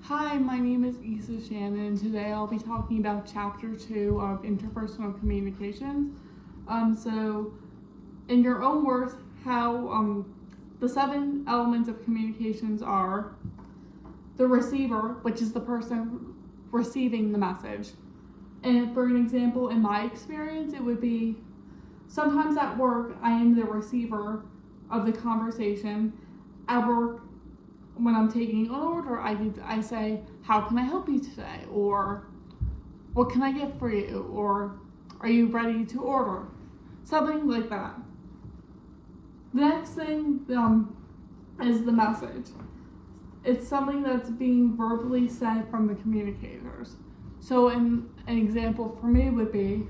Hi, my name is Issa Shannon, and today I'll be talking about Chapter 2 of Interpersonal Communications. So, in your own words, how the 7 elements of communications are the receiver, which is the person receiving the message. And for an example, in my experience, it would be sometimes at work, I am the receiver of the conversation. At work, when I'm taking an order, I say, how can I help you today? Or what can I get for you? Or are you ready to order? Something like that. The next thing is the message. It's something that's being verbally said from the communicators. So an example for me would be,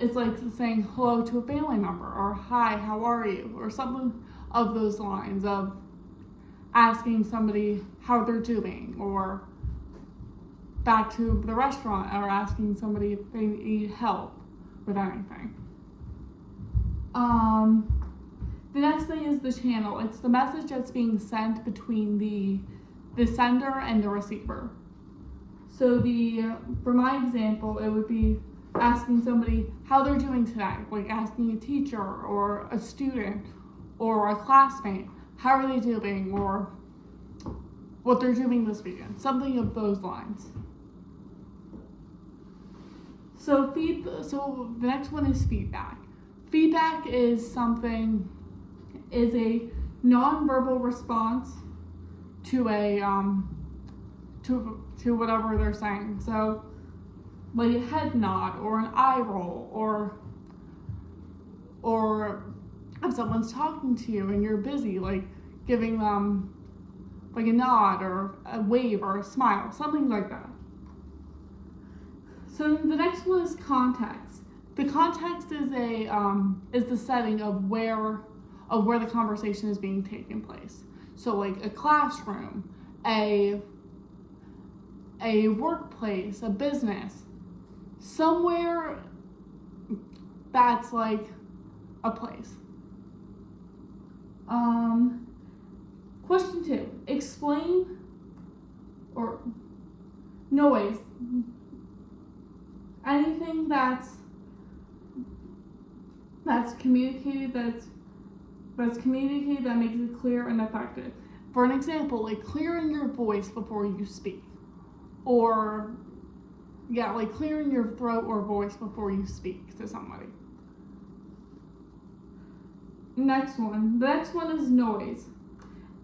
it's like saying hello to a family member, or hi, how are you? Or something of those lines of asking somebody how they're doing, or back to the restaurant, or asking somebody if they need help with anything. The next thing is the channel. It's the message that's being sent between the sender and the receiver. So for my example, it would be asking somebody how they're doing today, like asking a teacher or a student or a classmate, how are they doing, or what they're doing this weekend, something of those lines. So the next one is feedback. Feedback is a nonverbal response to to whatever they're saying. So like a head nod or an eye roll, or if someone's talking to you and you're busy, like giving them like a nod or a wave or a smile, something like that. So the next one is context. The context is the setting of where the conversation is being taken place. So like a classroom, a workplace, a business, somewhere that's like a place. Question 2, explain or noise. Anything that's communicated that makes it clear and effective. For an example, like clearing your voice before you speak. Or like clearing your throat or voice before you speak to somebody. The next one is noise.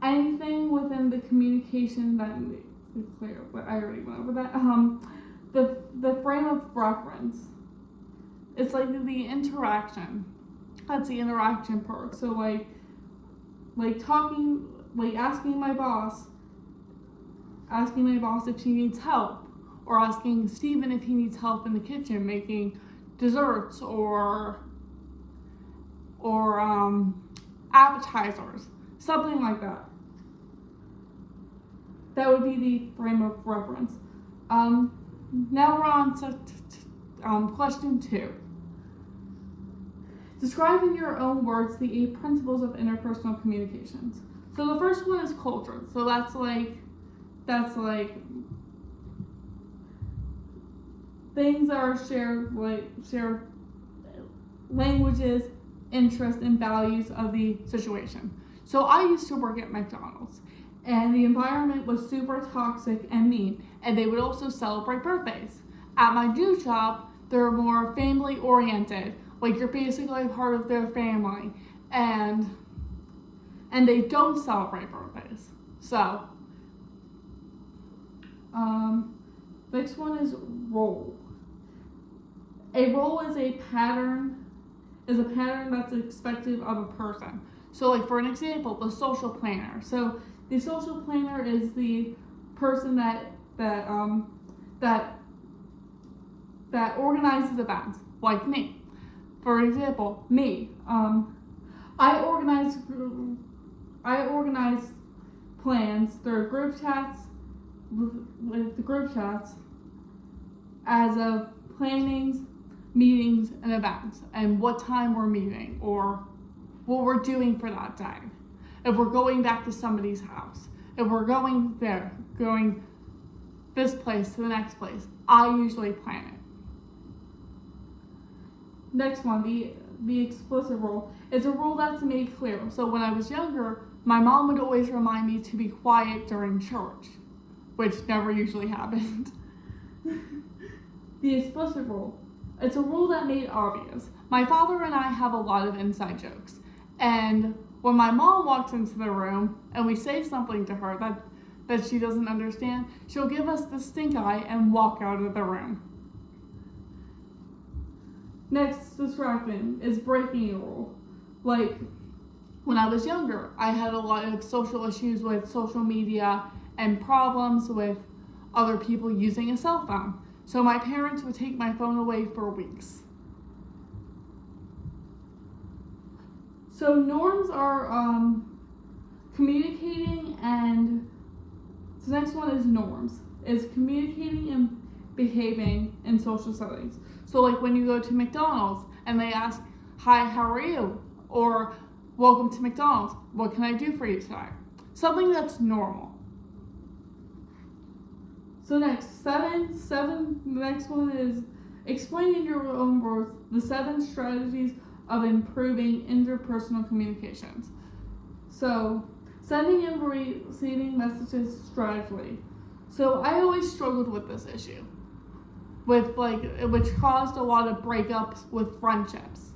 Anything within the communication that makes it clear, but I already went over that. The frame of reference. It's like the interaction. That's the interaction part. So like talking, like asking my boss if she needs help, or asking Steven if he needs help in the kitchen making desserts or appetizers, something like that. That would be the frame of reference. Now we're on to question 2. Describe in your own words the 8 principles of interpersonal communications. So the first one is culture. So that's like things that are shared languages, interests, and values of the situation. So I used to work at McDonald's, and the environment was super toxic and mean, and they would also celebrate birthdays. At my new job, they're more family oriented, like you're basically a part of their family, and they don't celebrate birthdays. So next one is role. A role is a pattern that's expected of a person. So like for an example, the social planner. So the social planner is the person that organizes events, like me. For example, me. I organize plans through group chats with the group chats as of plannings, meetings, and events, and what time we're meeting or what we're doing for that day. If we're going back to somebody's house, if we're going there, going this place to the next place, I usually plan it. Next one, the explicit rule, is a rule that's made clear. So when I was younger, my mom would always remind me to be quiet during church, which never usually happened. The explicit rule, it's a rule that made obvious. My father and I have a lot of inside jokes, and when my mom walks into the room and we say something to her that she doesn't understand, she'll give us the stink eye and walk out of the room. Next distraction is breaking a rule. Like, when I was younger, I had a lot of social issues with social media and problems with other people using a cell phone. So my parents would take my phone away for weeks. So norms are communicating, and the next one is norms, is communicating and behaving in social settings. So like when you go to McDonald's and they ask, "Hi, how are you?" Or "Welcome to McDonald's. What can I do for you today?" Something that's normal. So the next one is explain in your own words the 7 strategies of improving interpersonal communications. So sending and receiving messages strategically. So I always struggled with this issue, which caused a lot of breakups with friendships.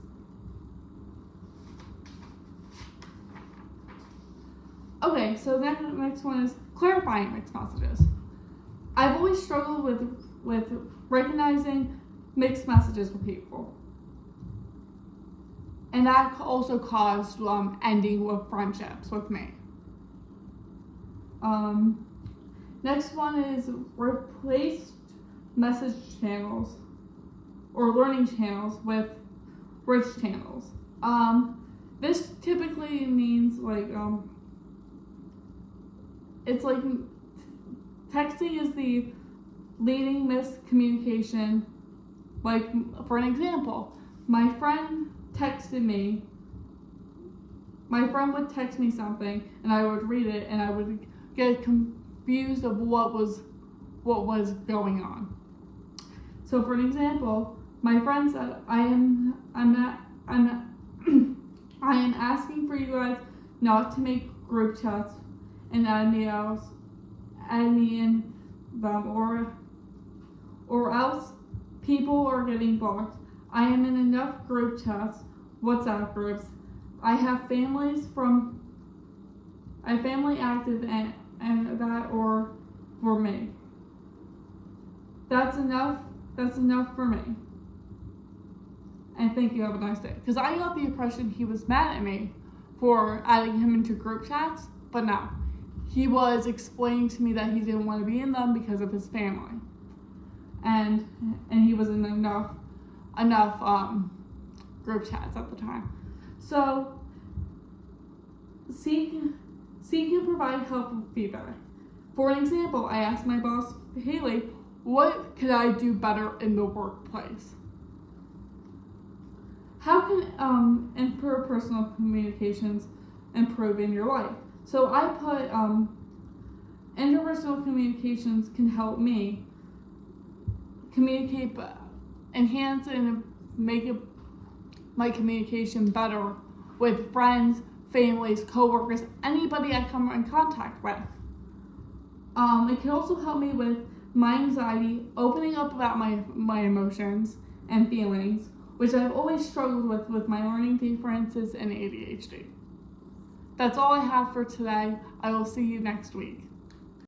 Okay, so the next one is clarifying mixed messages. I've always struggled with recognizing mixed messages with people, and that also caused ending with friendships with me. Next one is replace message channels or learning channels with rich channels. This typically means it's like texting is the leading miscommunication. Like, for an example, my friend would text me something and I would read it and I would get confused of what was going on. So for an example, my friend said, I'm asking for you guys not to make group chats and add me in them, or else people are getting blocked. I am in enough group chats, WhatsApp groups. I have family active and that or for me. That's enough for me. And thank you, have a nice day. Because I got the impression he was mad at me for adding him into group chats, but no. He was explaining to me that he didn't want to be in them because of his family. And he was in enough group chats at the time. So seek and provide helpful feedback. For an example, I asked my boss, Haley, what could I do better in the workplace? How can interpersonal communications improve in your life? So I put interpersonal communications can help me communicate, enhance and make my communication better with friends, families, coworkers, anybody I come in contact with. It can also help me with my anxiety, opening up about my emotions and feelings, which I've always struggled with my learning differences and ADHD. That's all I have for today. I will see you next week.